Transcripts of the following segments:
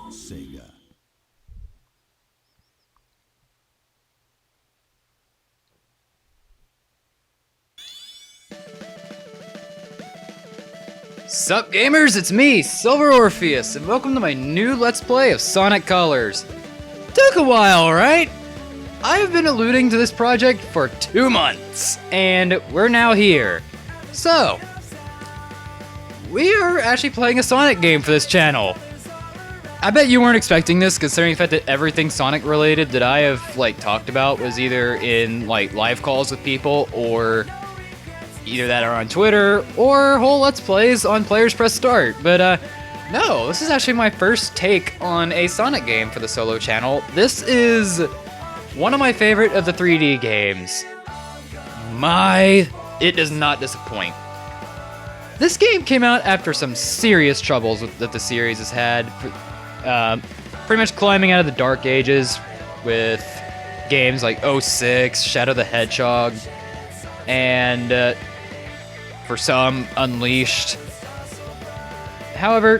Sega. Sup gamers, it's me, Silver Orpheus, and welcome to my new Let's Play of Sonic Colors. Took a while, right? I have been alluding to this project for 2 months, and we're now here. So, we are actually playing a Sonic game for this channel. I bet you weren't expecting this, considering the fact that everything Sonic related that I have talked about was either in live calls with people, or either that or on Twitter, or whole Let's Plays on PlayersPressStart. But no, this is actually my first take on a Sonic game for the solo channel. This is one of my favorite of the 3D games. It does not disappoint. This game came out after some serious troubles that the series has had. Pretty much climbing out of the dark ages with games like 06, Shadow the Hedgehog, and for some, Unleashed. However,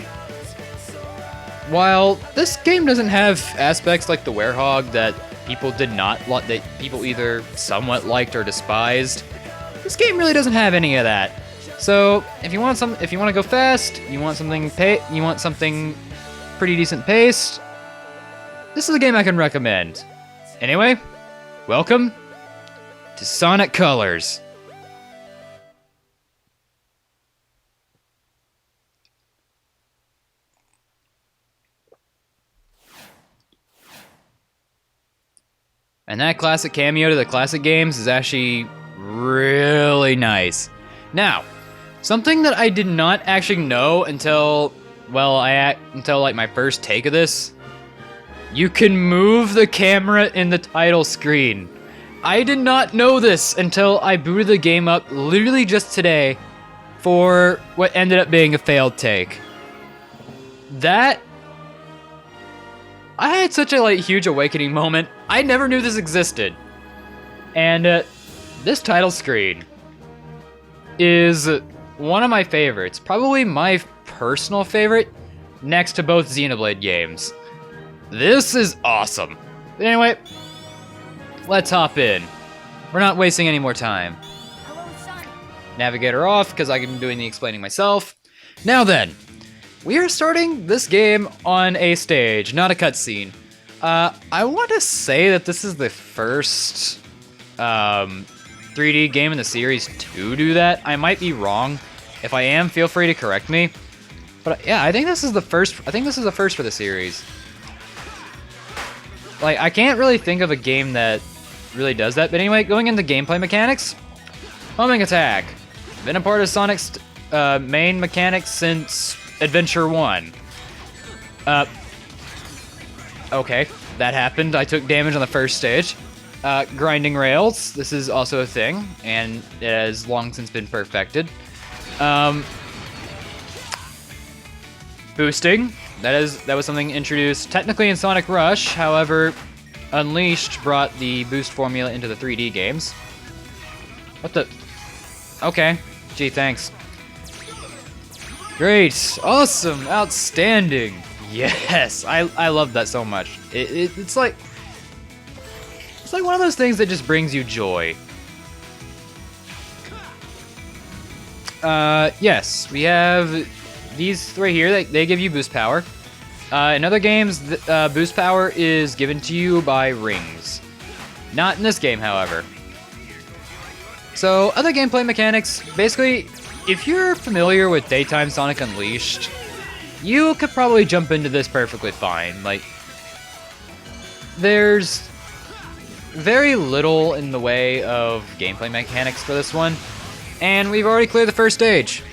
while this game doesn't have aspects like the Werehog that people did not that people either somewhat liked or despised, this game really doesn't have any of that. So if you want to go fast, you want something pretty decent paced, this is a game I can recommend. Anyway, welcome to Sonic Colors. And that classic cameo to the classic games is actually really nice. Now, something that I did not actually know until my first take of this, you can move the camera in the title screen. I did not know this until I booted the game up literally just today for what ended up being a failed take. I had such a huge awakening moment. I never knew this existed. And this title screen is one of my favorites. Probably my personal favorite, next to both Xenoblade games. This is awesome. But anyway, let's hop in. We're not wasting any more time. Navigator off, because I'm doing the explaining myself. Now then, we are starting this game on a stage, not a cutscene. I want to say that this is the first 3D game in the series to do that. I might be wrong. If I am, feel free to correct me. But yeah, I think this is the first. I think this is the first for the series. I can't really think of a game that really does that. But anyway, going into gameplay mechanics, homing attack. Been a part of Sonic's main mechanics since Adventure 1. Okay, that happened. I took damage on the first stage. Grinding rails. This is also a thing, and it has long since been perfected. Boosting. That was something introduced technically in Sonic Rush. However, Unleashed brought the boost formula into the 3D games. What the? Okay. Gee, thanks. Great. Awesome. Outstanding. Yes. I love that so much. It's like one of those things that just brings you joy. Yes, we have these three here. They give you boost power. In other games, boost power is given to you by rings. Not in this game, however. So, other gameplay mechanics, basically, if you're familiar with Daytime Sonic Unleashed, you could probably jump into this perfectly fine. There's very little in the way of gameplay mechanics for this one, and we've already cleared the first stage.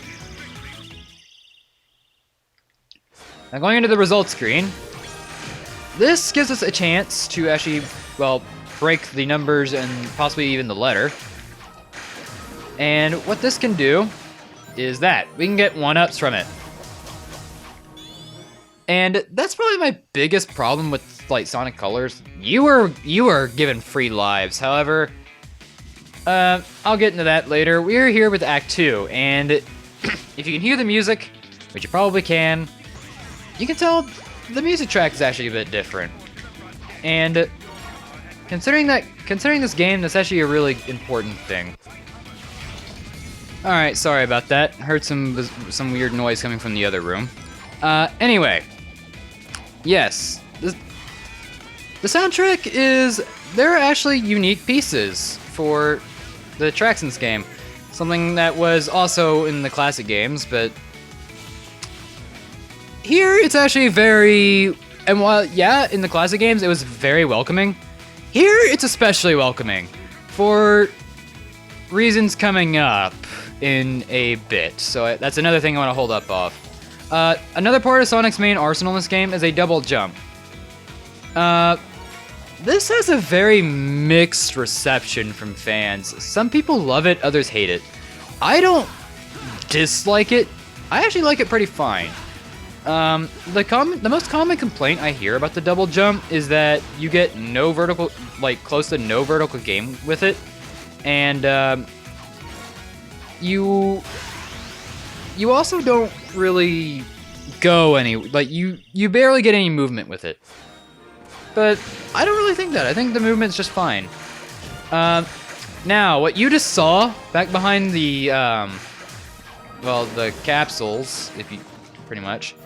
Now going into the results screen, this gives us a chance to actually, break the numbers and possibly even the letter. And what this can do is that we can get 1-ups from it. And that's probably my biggest problem with Sonic Colors. You are given free lives. However, I'll get into that later. We're here with Act 2, and if you can hear the music, which you probably can, you can tell the music track is actually a bit different. And considering this game, that's actually a really important thing. Alright, sorry about that. Heard some weird noise coming from the other room. Anyway. Yes. The soundtrack there are actually unique pieces for the tracks in this game. Something that was also in the classic games, but here it's actually very, and while, yeah, in the classic games it was very welcoming, here it's especially welcoming for reasons coming up in a bit. So that's another thing I want to hold up off. Another part of Sonic's main arsenal in this game is a double jump. This has a very mixed reception from fans. Some people love it, others hate it. I don't dislike it. I actually like it pretty fine. The most common complaint I hear about the double jump is that you get no vertical, like close to no vertical gain with it, and you also don't really go you barely get any movement with it. But I don't really think that. I think the movement's just fine. Now, what you just saw back behind the, the capsules, pretty much,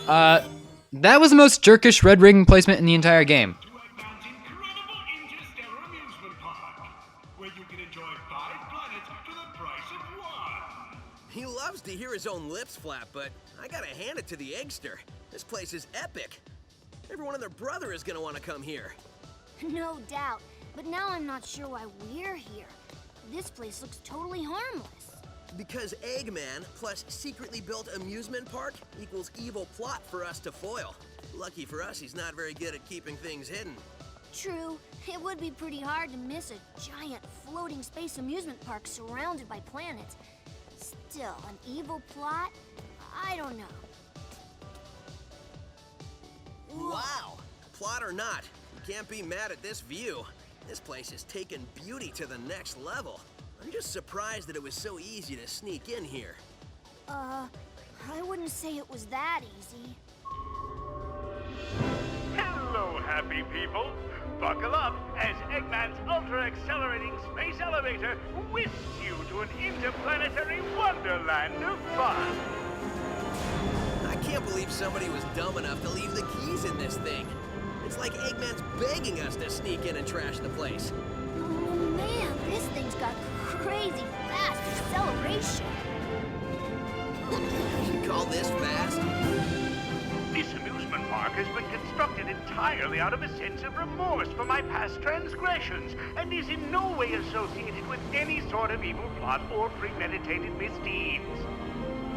that was the most jerkish red ring placement in the entire game. Incredible Interstellar Amusement Park, where you can enjoy 5 planets for the price of 1. He loves to hear his own lips flap, but I gotta hand it to the Eggster. This place is epic. Everyone and their brother is gonna want to come here. No doubt, but now I'm not sure why we're here. This place looks totally harmless. Because Eggman plus secretly built amusement park equals evil plot for us to foil. Lucky for us, he's not very good at keeping things hidden. True, it would be pretty hard to miss a giant floating space amusement park surrounded by planets. Still, an evil plot? I don't know. Wow! Plot or not, you can't be mad at this view. This place has taken beauty to the next level. I'm just surprised that it was so easy to sneak in here. I wouldn't say it was that easy. Hello, happy people. Buckle up as Eggman's ultra-accelerating space elevator whisks you to an interplanetary wonderland of fun. I can't believe somebody was dumb enough to leave the keys in this thing. It's like Eggman's begging us to sneak in and trash the place. Oh man, this thing's got crazy fast acceleration. You call this fast? This amusement park has been constructed entirely out of a sense of remorse for my past transgressions, and is in no way associated with any sort of evil plot or premeditated misdeeds.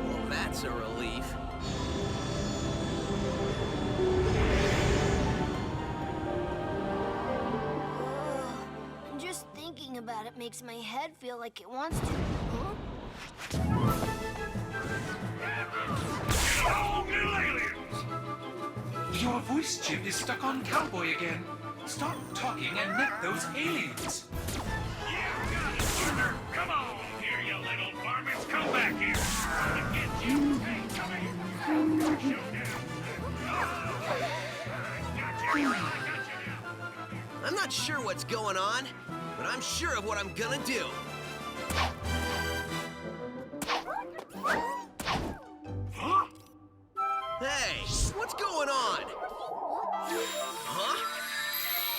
Well, that's a relief. Just thinking about it makes my head feel like it wants to. Hello, little aliens! Your voice chip is stuck on cowboy again. Stop talking and net those aliens. You got it, partner! Come on! Here, you little varmints! Come back here! I'll get you! Come here! I'm not sure what's going on, but I'm sure of what I'm gonna do. Huh? Hey, what's going on? Huh?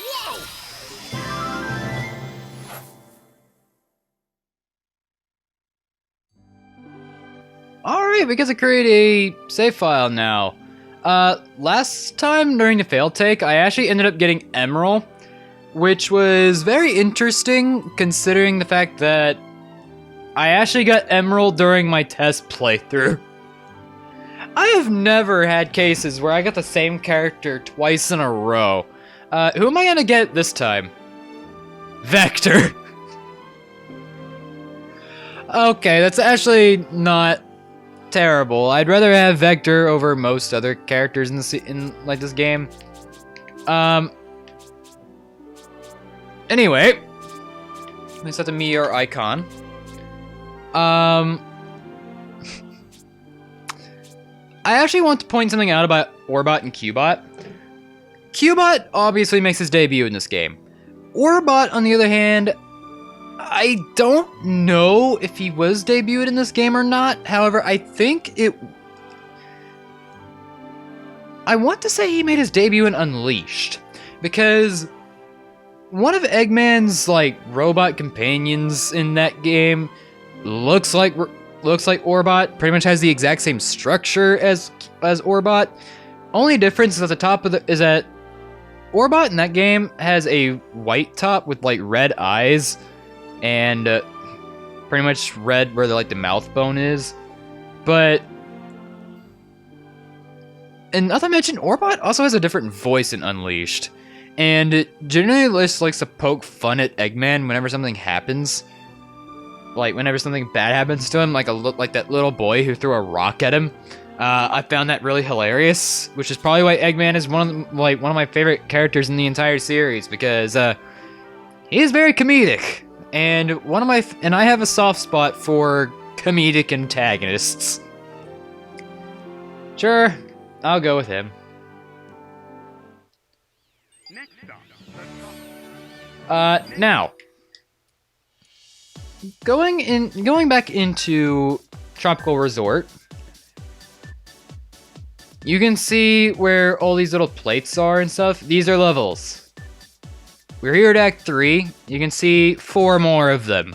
Whoa! Alright, we get to create a save file now. Last time during the fail take, I actually ended up getting Emerald, which was very interesting considering the fact that I actually got Emerald during my test playthrough. I have never had cases where I got the same character twice in a row. Who am I gonna get this time? Vector. Okay, that's actually not terrible. I'd rather have Vector over most other characters in this game. Anyway, let me set the meteor icon. I actually want to point something out about Orbot and Cubot. Cubot obviously makes his debut in this game. Orbot, on the other hand, I don't know if he was debuted in this game or not. However, I want to say he made his debut in Unleashed, because one of Eggman's like robot companions in that game looks like Orbot. Pretty much has the exact same structure as Orbot. Only difference is at the top of is that Orbot in that game has a white top with like red eyes and pretty much red where the mouth bone is. But and not to mention, Orbot also has a different voice in Unleashed, and it generally just likes to poke fun at Eggman whenever something happens. Like whenever something bad happens to him, like that little boy who threw a rock at him. I found that really hilarious, which is probably why Eggman is one of my favorite characters in the entire series, because he is very comedic, and I have a soft spot for comedic antagonists. Sure, I'll go with him. Now, going back into Tropical Resort, you can see where all these little plates are and stuff. These are levels. We're here at Act 3. You can see 4 more of them.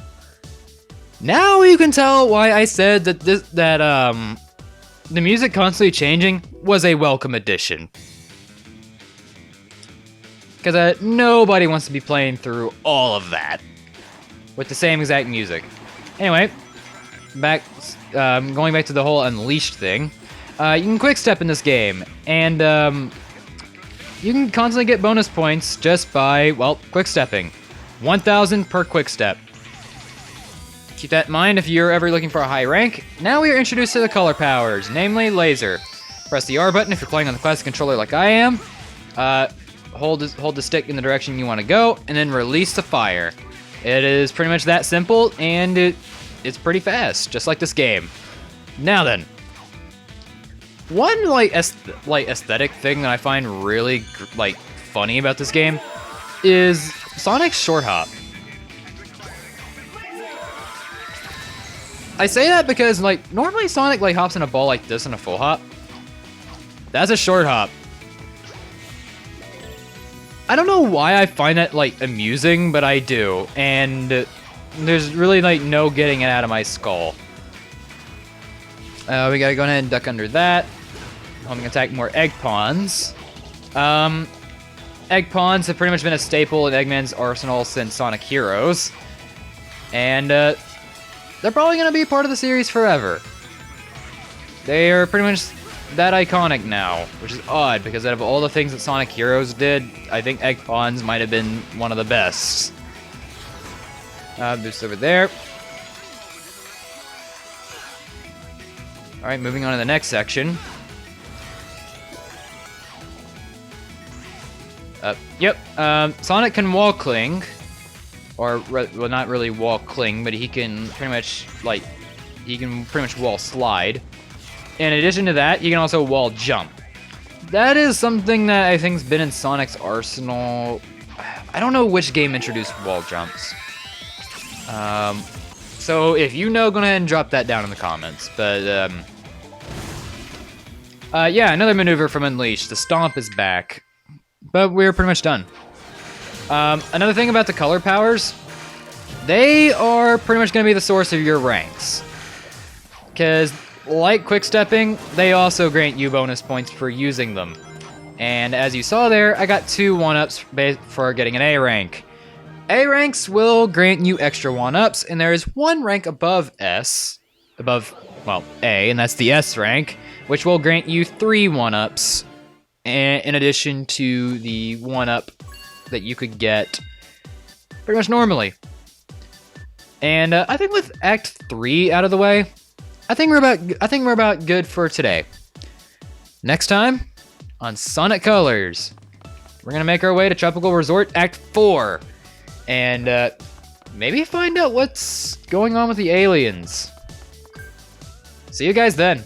Now you can tell why I said that the music constantly changing was a welcome addition. Because nobody wants to be playing through all of that with the same exact music. Anyway, going back to the whole Unleashed thing. You can quick step in this game, and you can constantly get bonus points just by, well, quick stepping. 1,000 per quick step. Keep that in mind if you're ever looking for a high rank. Now we are introduced to the color powers, namely laser. Press the R button if you're playing on the classic controller like I am. Hold the stick in the direction you want to go, and then release the fire. It is pretty much that simple, and it's pretty fast, just like this game. Now then. One aesthetic thing that I find really funny about this game is Sonic's short hop. I say that because normally Sonic hops in a ball like this in a full hop. That's a short hop. I don't know why I find that amusing, but I do, and there's really no getting it out of my skull. We gotta go ahead and duck under that. Homing attack more egg pawns. Egg pawns have pretty much been a staple in Eggman's arsenal since Sonic Heroes. And they're probably going to be a part of the series forever. They are pretty much that iconic now, which is odd because out of all the things that Sonic Heroes did, I think egg pawns might have been one of the best. Boost over there. Alright, moving on to the next section. Sonic can wall cling, or well, not really wall cling, but he can pretty much wall slide. In addition to that, he can also wall jump. That is something that I think's been in Sonic's arsenal. I don't know which game introduced wall jumps. So if you know, go ahead and drop that down in the comments. But yeah, another maneuver from Unleashed. The stomp is back. But we're pretty much done. Another thing about the color powers, they are pretty much going to be the source of your ranks. Because, like quick-stepping, they also grant you bonus points for using them. And as you saw there, I got 2 1-ups for getting an A rank. A ranks will grant you extra 1-ups, and there is 1 rank above A, and that's the S rank, which will grant you 3 1-ups. In addition to the 1-up that you could get pretty much normally. And I think with Act 3 out of the way, I think we're about good for today. Next time on Sonic Colors, we're gonna make our way to Tropical Resort Act 4, and maybe find out what's going on with the aliens. See you guys then.